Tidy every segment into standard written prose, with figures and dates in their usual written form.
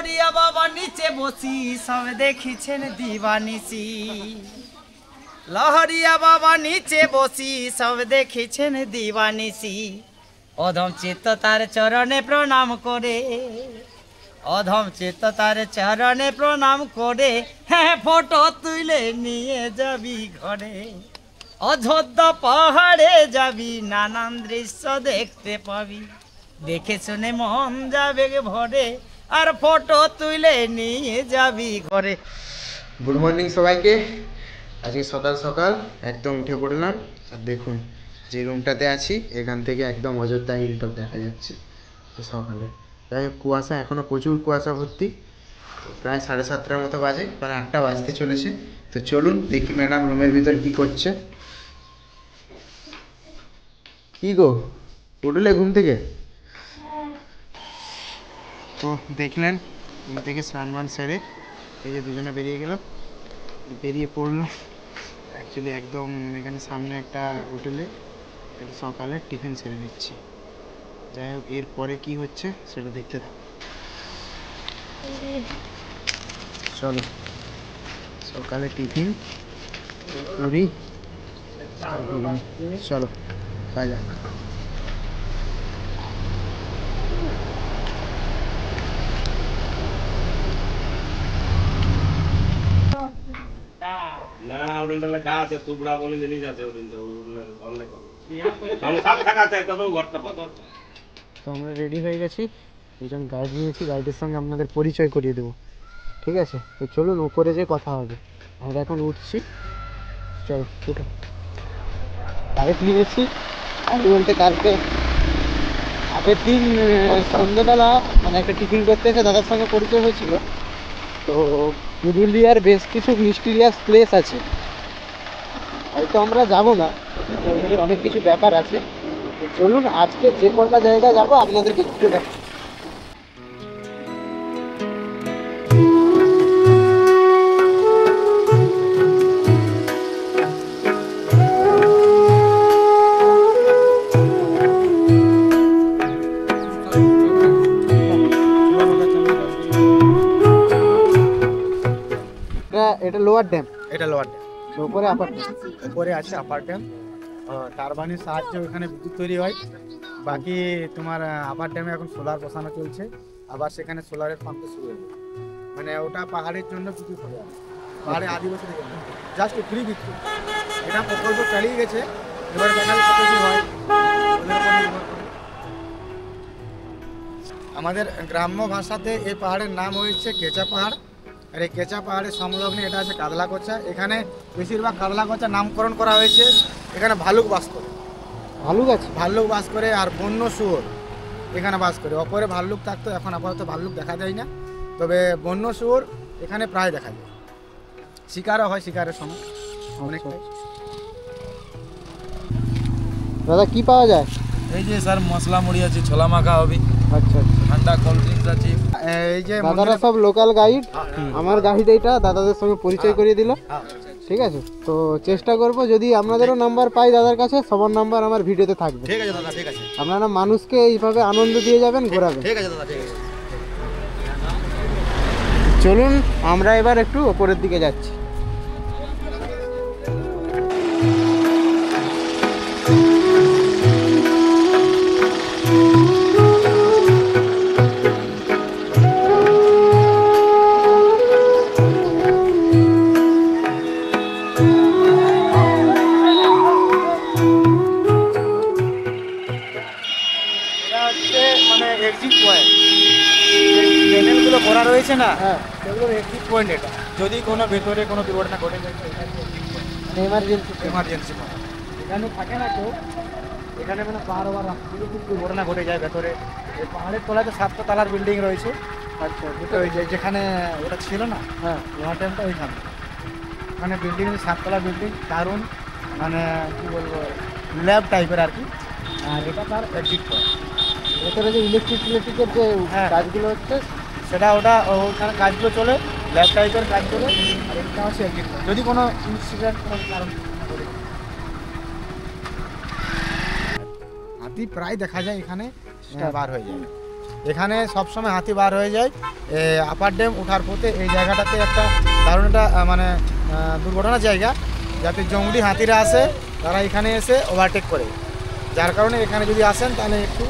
লহরিয়া বাবা নিচে বসি সব দেখিছেন দিবানিসি লহরিয়া বাবা নিচে বসি সব দেখিছেন দিবানিসি অধম চিত্ত তার চরণে প্রণাম করে অধম চিত্ত তার চরণে প্রণাম করে হ্যাঁ ফটো তুলে নিয়ে যাবি ঘরে অযোধ্যা পাহাড়ে যাবি নানান দৃশ্য দেখতে পাবি দেখে শুনে মন যাবে ভরে আর ফটো তুলে নিয়ে যাবি ঘরে। গুড মর্নিং সবাইকে। আজকে সকাল সকাল একদম উঠে পড়লাম আর দেখুন যে রুমটাতে আছি এখান থেকে একদম অযোধ্যা হিলটপ দেখা যাচ্ছে সকালে। যাই হোক কুয়াশা, এখনও প্রচুর কুয়াশা ভর্তি। প্রায় 7:30টার মতো বাজে, প্রায় 8টা বাজতে চলেছে। তো চলুন দেখি ম্যাডাম রুমের ভিতর কি করছে। কি গো উঠলে ঘুম থেকে? তো দেখলেন ঘুম থেকে স্নান মান সেরে এই যে দুজনে বেরিয়ে পড়লাম অ্যাকচুয়ালি একদম এখানে সামনে একটা হোটেলে সকালে টিফিন সেরে নিচ্ছি। যাই হোক এরপরে কি হচ্ছে সেটা দেখতে থাকো। চলো সকালে টিফিন করি, চলো বাই যাক। তো আমরা রেডি হয়ে গেছি, দুজন গাইড নিয়েছি, গাইডের সঙ্গে আপনাদের পরিচয় করিয়ে দেবো, ঠিক আছে? তো চলুন উপরে যে কথা হবে। আমরা এখন উঠছি, চলো উঠো। গাইড নিয়েছি আমি বলতে কালকে আগের দিন সন্ধ্যেবেলা মানে একটা টিফিন করতে এসে দাদার সঙ্গে পরিচয় হয়েছিল। তো পুরুলিয়ার বেশ কিছু মিস্টিরিয়াস প্লেস আছে, হয়তো আমরা যাবো না, অনেক কিছু ব্যাপার আছে। চলুন আজকে যে কটা জায়গা যাবো আপনাদেরকে ঘুরে দেখাবো। এটা লোয়ার ড্যাম, এটা লোয়ার ড্যাম। উপরে আপার ড্যাম। উপরে আছে আপার ড্যাম, টারবাইনের সাহায্যে ওখানে বিদ্যুৎ তৈরি হয়। বাকি তোমার আপার ড্যামে এখন সোলার বসানো চলছে, আবার সেখানে সোলারের পাম্প শুরু হবে। মানে ওটা পাহাড়ের জন্য বিদ্যুৎ হবে, পাহাড়ে আদিবাসী জাস্ট ফ্রি বিদ্যুৎ। এটা প্রকল্প চালিয়ে গেছে, এবার দেখা যাচ্ছে কত কি হয়। আমাদের গ্রাম্য ভাষাতে এই পাহাড়ের নাম হয়েছে কেচা পাহাড়। আর এই কেচা পাহাড়ের সংলগ্নে এটা আছে কাদলাকোচা। এখানে বেশিরভাগ কাদলাকোচা নামকরণ করা হয়েছে। এখানে ভালুক বাস করে, ভাল্লুক বাস করে, আর বন্য শুয়োর এখানে বাস করে। অপরে ভাল্লুক থাকতো, এখন আপাতত ভাল্লুক দেখা যায় না, তবে বন্য শুয়োর এখানে প্রায় দেখা যায়। শিকারও হয়, শিকারের সময় অনেকটাই। দাদা কি পাওয়া যায়? এই যে স্যার মশলা মুড়ি আছে, ছোলা মাখা হবে, আচ্ছা ঠান্ডা কোল্ড ড্রিঙ্কস আছে। এই যে দাদারা সব লোকাল গাইড, আমার গাইড এইটা দাদাদের সঙ্গে পরিচয় করিয়ে দিল, ঠিক আছে? তো চেষ্টা করব যদি আপনাদেরও নাম্বার পাই দাদার কাছে, সবার নাম্বার আমার ভিডিওতে থাকবে। ঠিক আছে দাদা, ঠিক আছে। আপনারা মানুষকে এইভাবে আনন্দ দিয়ে যাবেন, ঘোরাবেন। ঠিক আছে দাদা, ঠিক আছে। চলুন আমরা এবার একটু ওপরের দিকে যাচ্ছি। মানে এক্সিট পয়েন্ট, চ্যানেলগুলো করা রয়েছে না, সেগুলোর এক্সিট পয়েন্ট এটা। যদি কোনো ভেতরে কোনো দুর্ঘটনা ঘটে যায় মানে এমার্জেন্সি পয়েন্ট এখানে থাকে না কেউ। এখানে মানে বারবার দুর্ঘটনা ঘটে যায় ভেতরে। এই পাহাড়ের তলায় তো 7টা তলার বিল্ডিং রয়েছে। আচ্ছা, ওই যেখানে ওটা ছিল না, লোহার ড্যামটা ওইখানে, ওখানে বিল্ডিং 7তলা বিল্ডিং, দারুণ মানে কী বলবো ল্যাব টাইপের আর কি। আর এটা তার এক্সিট পয়েন্ট। ভেতরে যে ইলেকট্রিকের যে কাজগুলো হচ্ছে সেটা ওখানে কাজগুলো চলে, ল্যাব টাইপের কাজ চলে। আর এটা হচ্ছে এক্সিট পয়েন্ট, যদি কোনো ইনসিডেন্ট কোনো কারণ ঘটে। হাতি প্রায় দেখা যায় এখানে বার হয়ে যায়, এখানে সবসময় হাতি বার হয়ে যায়। আপার ড্যাম ওঠার পথে এই জায়গাটাতে একটা দারুণ একটা মানে দুর্ঘটনার জায়গা, যাতে জঙ্গলি হাতিরা আসে তারা এখানে এসে ওভারটেক করে, যার কারণে এখানে যদি আসেন তাহলে একটু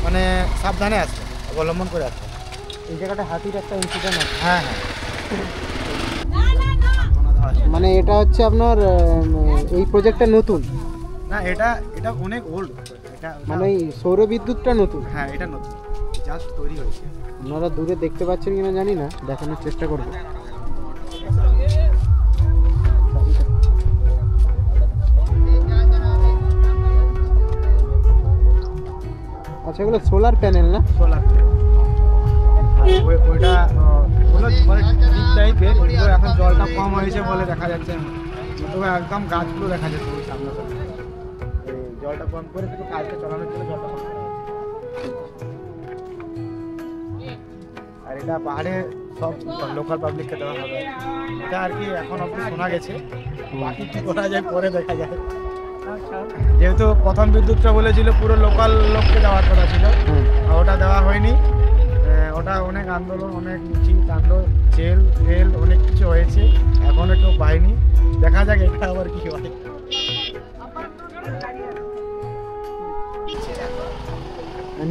মানে সাবধানে আসবেন, অবলম্বন করে আসবেন। এই জায়গাটা হাতির একটা ইনসিডেন্ট আছে। হ্যাঁ হ্যাঁ, মানে এটা হচ্ছে আপনার এই প্রজেক্টটা নতুন, না এটা এটা অনেক ওল্ড, এটা মানে এই সৌর বিদ্যুৎটা নতুন। হ্যাঁ এটা নতুন, জাস্ট তৈরি হয়েছে। আপনারা দূরে দেখতে পাচ্ছেন কিনা জানি না, দেখানোর চেষ্টা করবো। আচ্ছা, এগুলো সোলার প্যানেল না? সোলার ওইটা হলো মানে ডিপ টাইপের, এগুলো এখন জলটা কম হয়েছে বলে দেখা যাচ্ছে, তবে একদম গাছগুলো দেখা যাচ্ছে ওই সামনে সামনে। এই জলটা কম করে শুধু কাজটা চালানোর জন্য জলটা কম করা হয়েছে। আর এটা পাহাড়ে সব লোকাল পাবলিককে দেওয়া হবে, এটা আর কি এখন অব্দি শোনা গেছে, বাকি কি করা যায় পরে দেখা যায়। যেহেতু প্রথম বিদ্যুৎটা বলেছিল পুরো লোকাল লোককে দেওয়ার কথা ছিল, ওটা দেওয়া হয়নি। ওটা অনেক আন্দোলন, অনেক মিছিল কাণ্ড, জেল রেল অনেক কিছু হয়েছে, এখনো কেউ পায়নি। দেখা যাক এটা আবার কি হয়।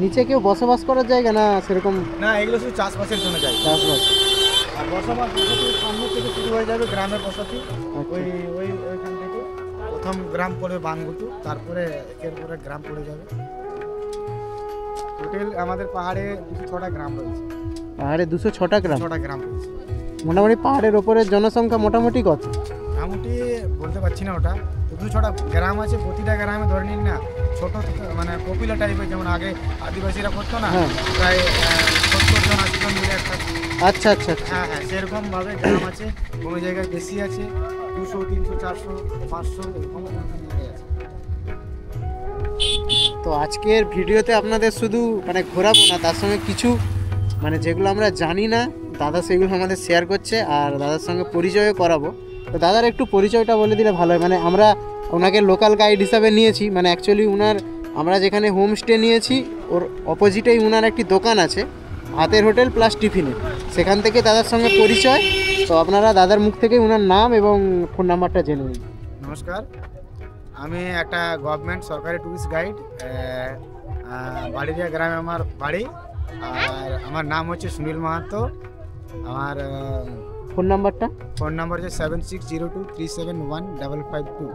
নিচে কেউ বসবাস করার জায়গা না সেরকম? না, এগুলো শুধু চাষবাসের জন্য যায়। চাষবাস। আর বসবাস সামনে থেকে শুরু হয়ে যাবে গ্রামের বসতি, ওইখান থেকে প্রথম গ্রাম পড়বে বানগুটু, তারপরে একের পরে গ্রাম পড়ে যাবে। টোটাল আমাদের পাহাড়ে 206টা গ্রাম রয়েছে। পাহাড়ে 206টা গ্রাম? 206টা গ্রাম রয়েছে। মোটামুটি পাহাড়ের ওপরে জনসংখ্যা মোটামুটি কত? মোটামুটি বলতে পারছি না, ওটা 206টা গ্রাম আছে। প্রতিটা গ্রামে ধরে নিন না ছোট মানে পপুলার টাইপের, যেমন আগে আদিবাসীরা করতো না, প্রায় 70 জন 80 জন মিলে একটা। আচ্ছা আচ্ছা। হ্যাঁ হ্যাঁ, সেরকম ভাবে গ্রাম আছে। কোনো জায়গায় বেশি আছে, 200 300 400 500 এরকম জায়গায় আছে। তো আজকের ভিডিওতে আপনাদের শুধু মানে ঘোরাবো না, তার সঙ্গে কিছু মানে যেগুলো আমরা জানি না দাদা সেগুলো আমাদের শেয়ার করছে, আর দাদার সঙ্গে পরিচয়ও করাবো। তো দাদার একটু পরিচয়টা বলে দিলে ভালো হয়। মানে আমরা ওনাকে লোকাল গাইড হিসাবে নিয়েছি, মানে অ্যাকচুয়ালি উনার আমরা যেখানে হোমস্টে নিয়েছি ওর অপোজিটেই উনার একটি দোকান আছে, হাতের হোটেল প্লাস টিফিনের, সেখান থেকে দাদার সঙ্গে পরিচয়। তো আপনারা দাদার মুখ থেকে উনার নাম এবং ফোন নাম্বারটা জেনে নিন। নমস্কার, আমি একটা গভর্নমেন্ট সরকারি ট্যুরিস্ট গাইড, বাড়িরিয়া গ্রামে আমার বাড়ি, আর আমার নাম হচ্ছে সুনীল মাহাতো। আমার ফোন নাম্বারটা? ফোন নাম্বার হচ্ছে 7602371552।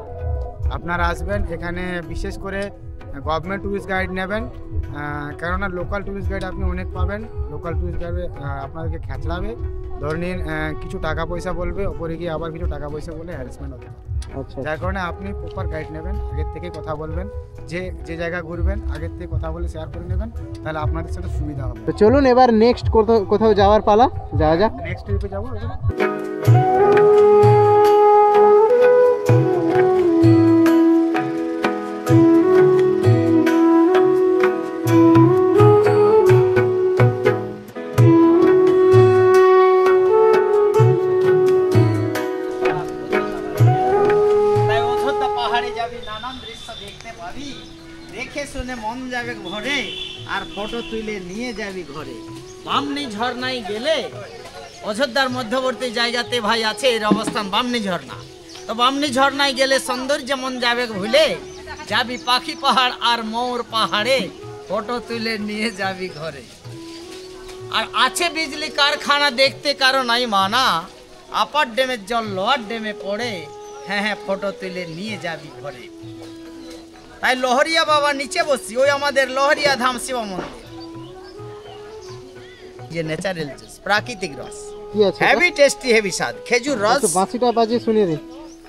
আপনারা আসবেন এখানে, বিশেষ করে গভর্নমেন্ট ট্যুরিস্ট গাইড নেবেন, কেননা লোকাল ট্যুরিস্ট গাইড আপনি অনেক পাবেন। লোকাল ট্যুরিস্ট গাইডে আপনাদেরকে খেঁচড়াবে, ধরে নিন কিছু টাকা পয়সা বলবে, ওপরে গিয়ে আবার কিছু টাকা পয়সা বলে হ্যারাসমেন্ট হবে। আচ্ছা, যার কারণে আপনি প্রপার গাইড নেবেন, আগের থেকেই কথা বলবেন, যে জায়গা ঘুরবেন আগের থেকে কথা বলে শেয়ার করে নেবেন, তাহলে আপনাদের সাথে সুবিধা হবে। তো চলুন এবার নেক্সট কোথাও যাওয়ার পালা, যাওয়া যাক। নেক্সট ট্রিপে যাবো। দেখে শুনে মন যাবে ঘরে, আর ফটো তুলে নিয়ে যাবি ঘরে। বামনি ঝর্ণায় গেলে, অযোধ্যার মধ্যবর্তী জায়গাতে ভাই আছে এর অবস্থান বামনি ঝর্ণা। তো বামনি ঝর্ণায় গেলে সৌন্দর্য মন যাবে ভুলে, যাবি পাখি পাহাড় আর ময়ূর পাহাড়ে, ফটো তুলে নিয়ে যাবি ঘরে। আর আছে বিজলি কারখানা দেখতে কারো নাই মানা, আপার ড্যামের জল লোয়ার ড্যামে পড়ে, হ্যাঁ হ্যাঁ ফটো তুলে নিয়ে যাবি ঘরে। তাই লহরিয়া বাবা নিচে বসি, ওই আমাদের লহরিয়া ধাম শিব মন্দির। যে ন্যাচারাল জুস, প্রাকৃতিক রস, কি আছে? হেভি টেস্টি, হেভি স্বাদ। খেজুর রস, বাঁশিটা বাজিয়ে শুনিয়ে দিন।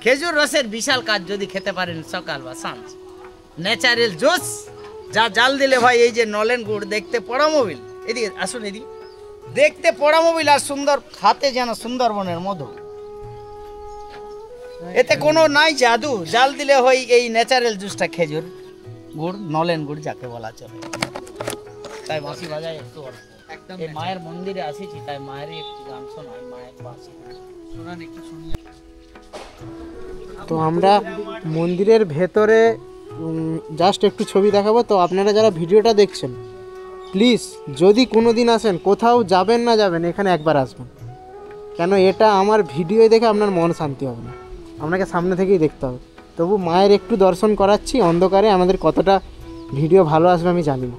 খেজুর রসের বিশাল কাজ যদি খেতে পারেন সকাল বা সাঁঝ। ন্যাচারাল জুস, যা জাল দিলে ভাই এই যে নলেন গুড়, দেখতে পড়া মোবিল, এদিকে আসুন, এদিকে দেখতে পড়া মোবিল, আর সুন্দর খাতে যেন সুন্দরবনের মধু। এতে কোনো নাই জাদু, জাল দিলে হয় এই ন্যাচারাল জুসটা, খেজুর গুড়, নলেন গুড় যাকে বলা চলে। তাই বাঁশি বাজায় একটু অল্প। এই মায়ের মন্দিরে আসিছি, তাই মায়েরই একটু গান শোনায়, মায়ের বাঁশি শোনান একটু শুনিয়ে। তো আমরা মন্দিরের ভেতরে জাস্ট একটু ছবি দেখাবো। তো আপনারা যারা ভিডিওটা দেখছেন প্লিজ যদি কোনো দিন আসেন, কোথাও যাবেন না যাবেন, এখানে একবার আসবেন। কেন এটা আমার ভিডিও দেখে আপনার মন শান্তি হবে না, আপনাকে সামনে থেকেই দেখতে হবে। তবু মায়ের একটু দর্শন করাচ্ছি অন্ধকারে, আমাদের কতটা ভিডিও ভালো আসবে আমি জানি না।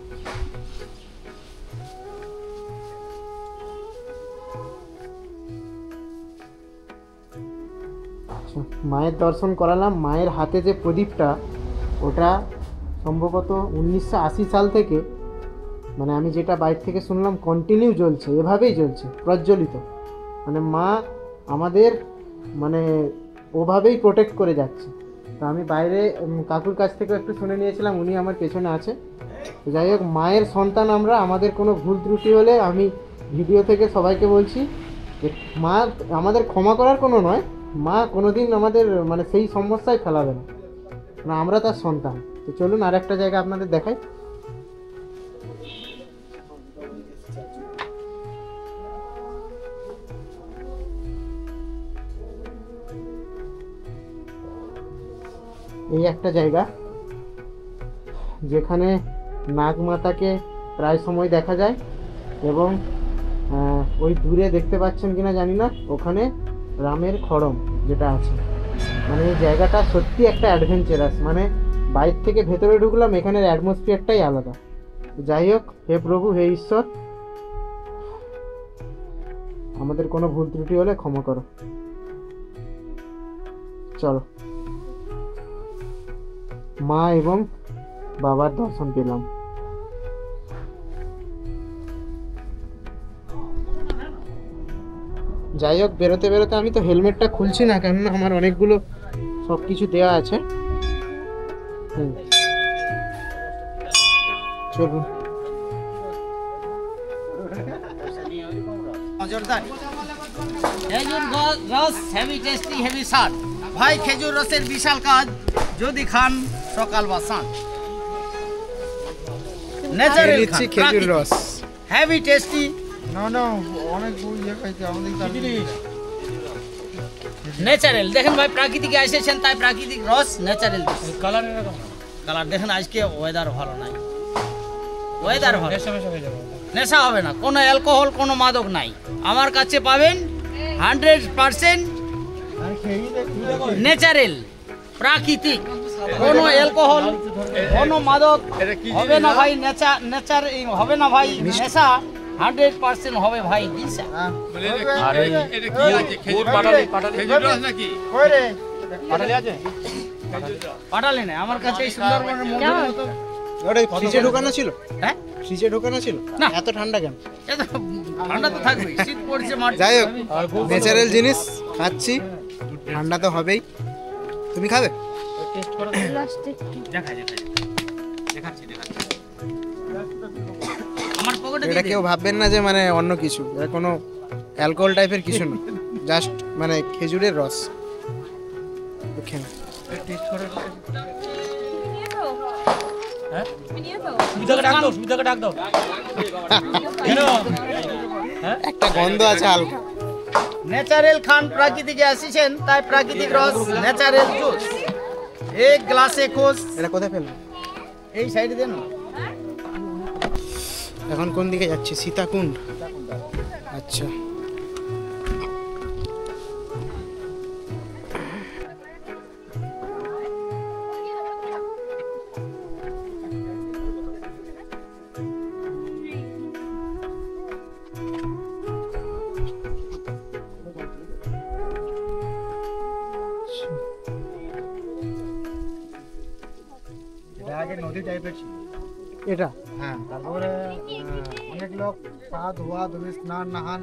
মায়ের দর্শন করালাম। মায়ের হাতে যে প্রদীপটা, ওটা সম্ভবত 1980 সাল থেকে, মানে আমি যেটা বাইরে থেকে শুনলাম, কন্টিনিউ জ্বলছে, এভাবেই জ্বলছে প্রজ্বলিত। মানে মা আমাদের মানে ওভাবেই প্রোটেক্ট করে যাচ্ছে। তো আমি বাইরে কাকুর কাছ থেকেও একটু শুনে নিয়েছিলাম, উনি আমার পেছনে আছে। তো যাই হোক, মায়ের সন্তান আমরা, আমাদের কোনো ভুল ত্রুটি হলে আমি ভিডিও থেকে সবাইকে বলছি যে মা আমাদের ক্ষমা করার কোনো নয়, মা কোনোদিন আমাদের মানে সেই সমস্যায় ফেলাবে না, না আমরা তার সন্তান। তো চলুন আর একটা জায়গা আপনাদের দেখাই। এই একটা জায়গা যেখানে নাগমাতাকে প্রায় সময় দেখা যায়, এবং ওই দূরে দেখতে পাচ্ছেন কিনা জানি না, ওখানে রামের খড়ম যেটা আছে। মানে এই জায়গাটা সত্যি একটা অ্যাডভেঞ্চারাস, মানে বাইরে থেকে ভেতরে ঢুকলাম, এখানের অ্যাটমসফিয়ারটাই আলাদা। যাই হোক, হে প্রভু, হে ঈশ্বর, আমাদের কোনো ভুল ত্রুটি হলে ক্ষমা করো। চলো, মা এবং বাবার দর্শন পেলাম। যাই হোক, বেরোতে বেরোতে আমি তো হেলমেটটা খুলছি না, কেননা আমার অনেকগুলো সব কিছু দেওয়া আছে। চলুন। মজাদার খেজুর রস, হেভি টেস্টি, হেভি স্বাদ। ভাই খেজুর রসের বিশাল কাজ, যদি খান সকাল বা সাঁঝ। ন্যাচারাল খেজুর রস হেভি টেস্টি, না না অনেক ইয়ে খাইছে আমাদের ন্যাচারাল। দেখেন ভাই, প্রাকৃতিক এসেছেন, তাই প্রাকৃতিক রস, ন্যাচারাল। কালার এরকম, কালার দেখেন। আজকে ওয়েদার ভালো নাই, ওয়েদার ভালো, নেশা হবে না, কোনো অ্যালকোহল, কোনো মাদক নাই। আমার কাছে পাবেন 100% ন্যাচারাল, প্রাকৃতিক, কোনো অ্যালকোহল, কোনো মাদক হবে না ভাই। নেচার হবে না ভাই, নেশা 100% হবে ভাই। দিশা পাঠালে না আমার কাছে, এই সুন্দরবনের মন্দিরের মতো। ফ্রিজে ঢোকানো ছিল? হ্যাঁ, ফ্রিজে ঢোকানো ছিল না। এত ঠান্ডা কেন? এত ঠান্ডা তো থাকবে, শীত পড়ছে মাঠ। যাই হোক, ন্যাচারাল জিনিস খাচ্ছি, ঠান্ডা তো হবেই। তুমি খাবে? দেখাচ্ছি। আমার পকেটে এটা কেউ ভাববেন না যে মানে অন্য কিছু, এটা কোনো অ্যালকোহল টাইপের কিছু না, জাস্ট মানে খেজুরের রস। খেয়ে একটা গন্ধ আছে হালকা। ন্যাচারাল খান, প্রাকৃতিকে আসিছেন, তাই প্রাকৃতিক রস, ন্যাচারাল জুস এক গ্লাসে খোঁজ। এটা কোথায় ফেলবো? এই সাইডে দেন না। এখন কোন দিকে যাচ্ছি? সীতাকুণ্ড। আচ্ছা, এটা আগে নদী টাইপের ছিল। এটা হ্যাঁ, তারপরে অনেক লোক পা ধোয়া ধুবি, স্নান নাহান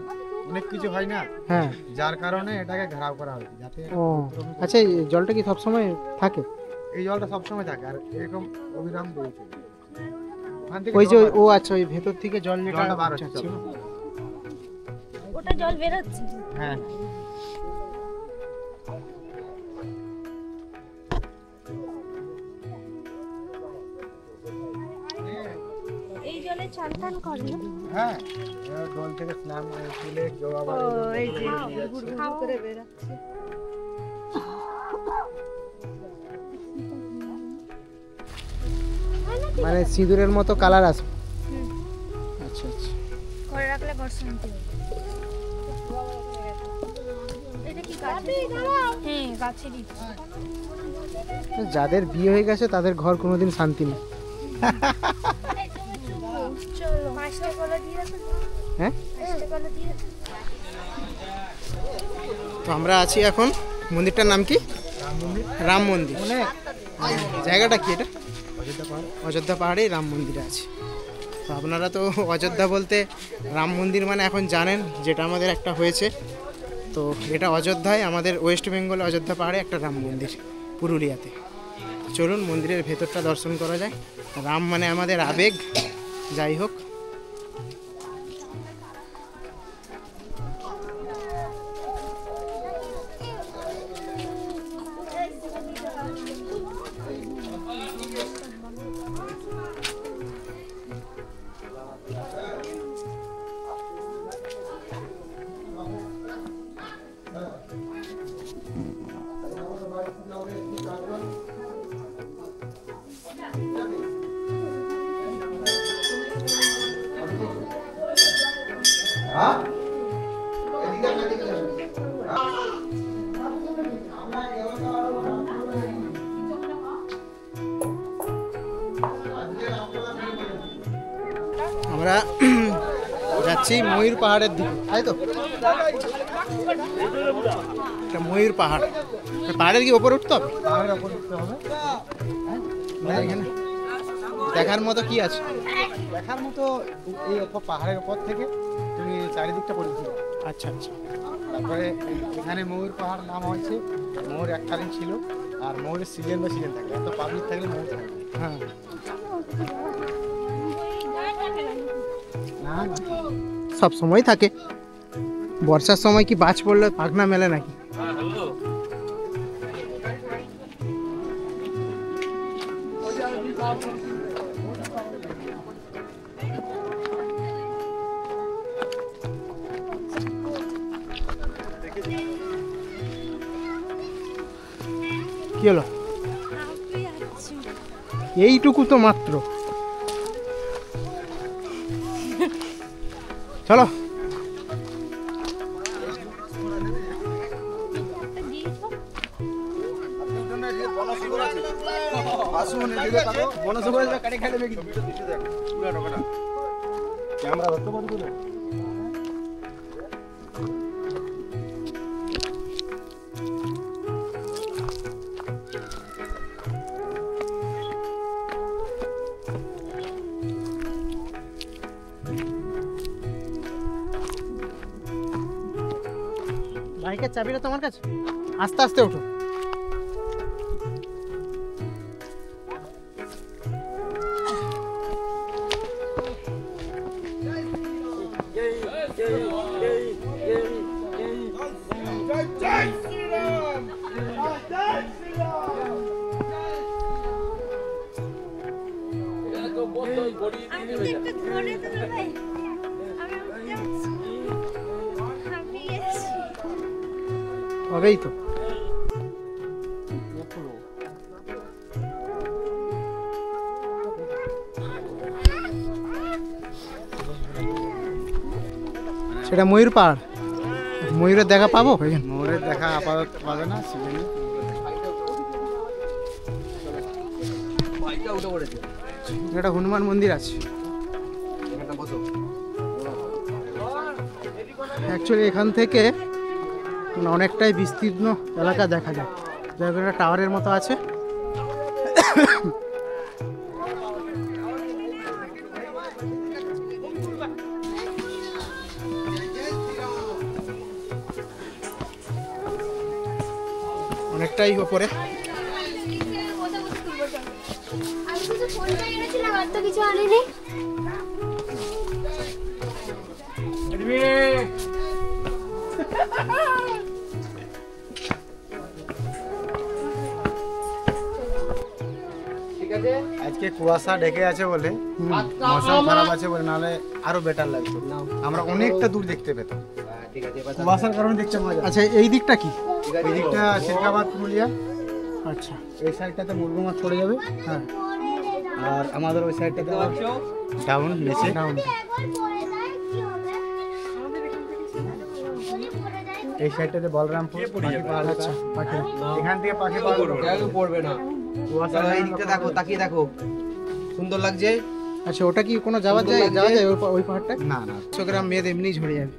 অনেক কিছু হয় না, হ্যাঁ। যার কারণে এটাকে ঘেরাও করা হয়েছে, যাতে ও আচ্ছা, এই জলটা কি সবসময় থাকে? এই জলটা সবসময় থাকে আর এরকম অবিরাম বইছে। ওখান থেকে ওই যে জল ও আচ্ছা, ওই ভেতর থেকে জল যেটা জলটা বার হচ্ছে যাচ্ছে। ওটা জল বেরোচ্ছে। হ্যাঁ, এই জলে চান টান করে না? হ্যাঁ, জল থেকে স্নান তুলে কেউ আবার এই যে ঘুর ঘুর করে বেরোচ্ছে। মানে সিঁদুরের মতো কালার আসবে। বর্ষান্তি এটা কি হ্যাঁ গাছেরই যাদের বিয়ে হয়ে গেছে তাদের ঘর কোনোদিন শান্তি নেই। চলো 5টা কলা দিয়ে হ্যাঁ 5টা কলা দিয়ে তো আমরা আছি এখন, মন্দিরটার নাম কি? রাম মন্দির। জায়গাটা কি এটা? অযোধ্যা পাহাড়ে রাম মন্দির আছে। তো আপনারা তো অযোধ্যা বলতে রাম মন্দির মানে এখন জানেন, যেটা আমাদের একটা হয়েছে। তো এটা অযোধ্যায়, আমাদের ওয়েস্ট বেঙ্গলে অযোধ্যা পাহাড়ে একটা রাম মন্দির, পুরুলিয়াতে। চলুন মন্দিরের ভেতরটা দর্শন করা যায়। রাম মানে আমাদের আবেগ, যাই হোক। আমরা যাচ্ছি ময়ূর পাহাড়ের দিকে, তাই তো? এটা ময়ূর পাহাড়। পাহাড়ের কি ওপরে উঠতে হবে? পাহাড়ের ওপর উঠতে হবে। এখানে দেখার মতো কি আছে? দেখার মতো এই পাহাড়ের উপর থেকে তুমি চারিদিকটা পরিচিত। আচ্ছা আচ্ছা। তারপরে এখানে ময়ূর পাহাড় নাম হয়েছে, ময়ূর এককালীন ছিল, আর ময়ূরের সিজন বা সিজন থাকে, এত পাবলিক থাকলে ময়ূর থাকে হ্যাঁ, না। সব সময় থাকে। বর্ষার সময় কি বাজ পড়লে পাখনা মেলে নাকি? কি হলো? এইটুকু তো মাত্র। চলো। বাইকের চাবিটা তোমার কাছে? আস্তে আস্তে ওঠো। হবেই তো। সেটা ময়ূর পাহাড়, ময়ূরের দেখা পাবো? ময়ূরের দেখা আপাতত পাবে না সিজনে। একটা হনুমান মন্দির আছে। অ্যাকচুয়ালি এখান থেকে অনেকটাই বিস্তীর্ণ এলাকা দেখা যায়, যার একটা টাওয়ারের মতো আছে। অনেকটাই ওপরে। কিছু আনিনি। আজকে কুয়াশা ঢেকে আছে বলে, মৌসুম খারাপ আছে বলে, নাহলে আরো বেটার লাগতো। আমরা অনেকটা দূর দেখতে পেতাম, কুয়াশার কারণে দেখতে পাওয়া যায়। আচ্ছা, এই দিকটা কি? এই দিকটা সিরকাবাদ পুরুলিয়া। আচ্ছা, এই সাইডটাতে মুরগুমাছ পড়ে যাবে। হ্যাঁ। আর আমাদের ওই সাইডটাতে ডাউন নিচে। ডাউন। এই সাইডটাতে বলরামপুর পাখি পাহাড়। আচ্ছা পাখি, এখান থেকে পাখি পাহাড় পড়বে না। এই দিকটা দেখো, তাকিয়ে দেখো, সুন্দর লাগছে। আচ্ছা ওটা কি কোনো যাওয়া যায় ওই পাহাড়টা? না না, চোখের মেদ এমনি ঝরে যাবে,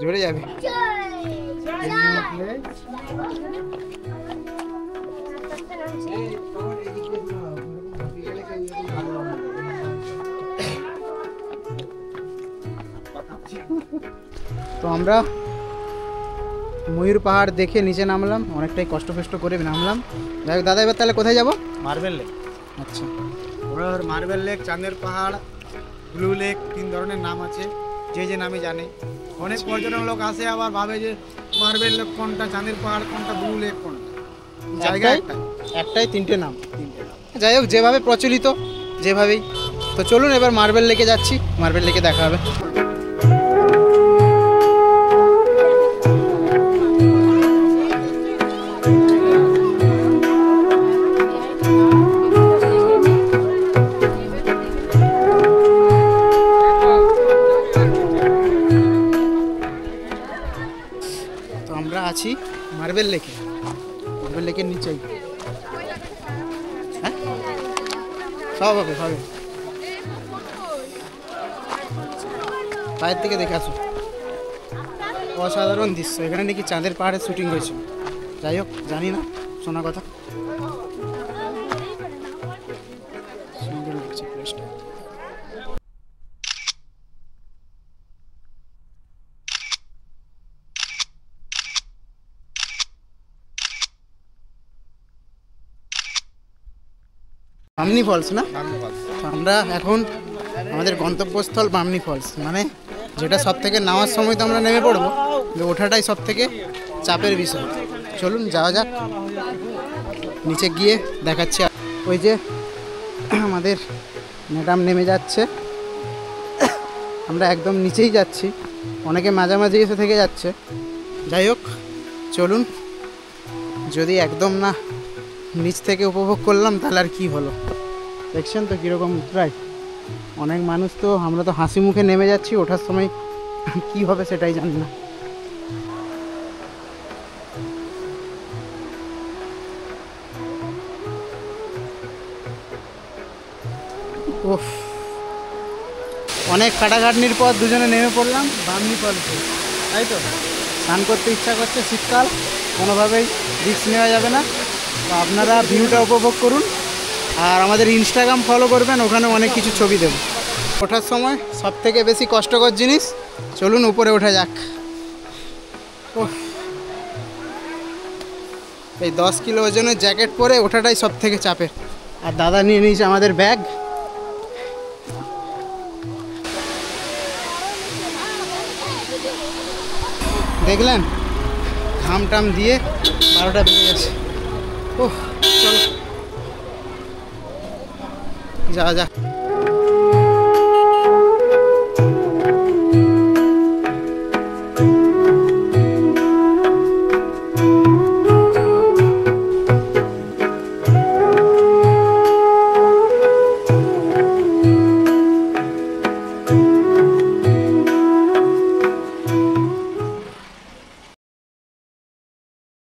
ঝরে যাবে। তো আমরা ময়ূর পাহাড় দেখে নিচে নামলাম, অনেকটাই কষ্ট করে নামলাম। যাই হোক দাদা, এবার তাহলে কোথায় যাব? Marble lake. আচ্ছা, ওর মার্বেল লেক, চাঁদের পাহাড়, ব্লু লেক, 3 ধরনের নাম আছে, যে যে নামে জানে। অনেক পর্যটক লোক আসে, আবার ভাবে যে মার্বেল লেক কোনটা, চাঁদের পাহাড় কোনটা, ব্লু লেক কোনটা। জায়গা একটাই 3টে নাম। যাই হোক, যেভাবে প্রচলিত যেভাবেই। তো চলুন এবার মার্বেল লেকে যাচ্ছি, মার্বেল লেকে দেখা হবে। তো আমরা আছি মার্বেল লেকে, মার্বেল লেকের নিচেই। হ্যাঁ সব হবে, হবে। বাইরের থেকে দেখে আসো, অসাধারণ দৃশ্য। এখানে নাকি চাঁদের পাহাড়ে শুটিং হয়েছিল। যাই হোক, জানি না, শোনা কথা। সুন্দর লাগছে প্লেসটা। বামনি ফলস না? আমরা এখন আমাদের গন্তব্যস্থল বামনি ফলস, মানে যেটা সব থেকে নামার সময় তো আমরা নেমে পড়বো, কিন্তু ওঠাটাই সব থেকে চাপের বিষয়। চলুন যাওয়া যাক, নিচে গিয়ে দেখাচ্ছি। ওই যে আমাদের ম্যাডাম নেমে যাচ্ছে, আমরা একদম নিচেই যাচ্ছি, অনেকে মাঝামাঝি এসে থেকে যাচ্ছে। যাই হোক চলুন, যদি একদম না নিচ থেকে উপভোগ করলাম তাহলে আর কি হলো। দেখছেন তো কীরকম উতরাই, অনেক মানুষ। তো আমরা তো হাসি মুখে নেমে যাচ্ছি, ওঠার সময় কি হবে সেটাই জানি না। ওফ, অনেক খাটাখাটনির পর দুজনে নেমে পড়লাম বামনি ফলসে, তাই তো। স্নান করতে ইচ্ছা করছে, শীতকাল, কোনোভাবেই রিস্ক নেওয়া যাবে না। তো আপনারা ভিউটা উপভোগ করুন, আর আমাদের ইনস্টাগ্রাম ফলো করবেন, ওখানে অনেক কিছু ছবি দেব। ওঠার সময় সব থেকে বেশি কষ্টকর জিনিস, চলুন উপরে ওঠা যাক। ওহ, এই 10 কিলো ওজনের জ্যাকেট পরে ওঠাটাই সব থেকে চাপের। আর দাদা নিয়ে নিয়েছে আমাদের ব্যাগ। দেখলেন, ঘাম টাম দিয়ে 12টা বেজে গেছে। ওহ, চলো যাওয়া যাক।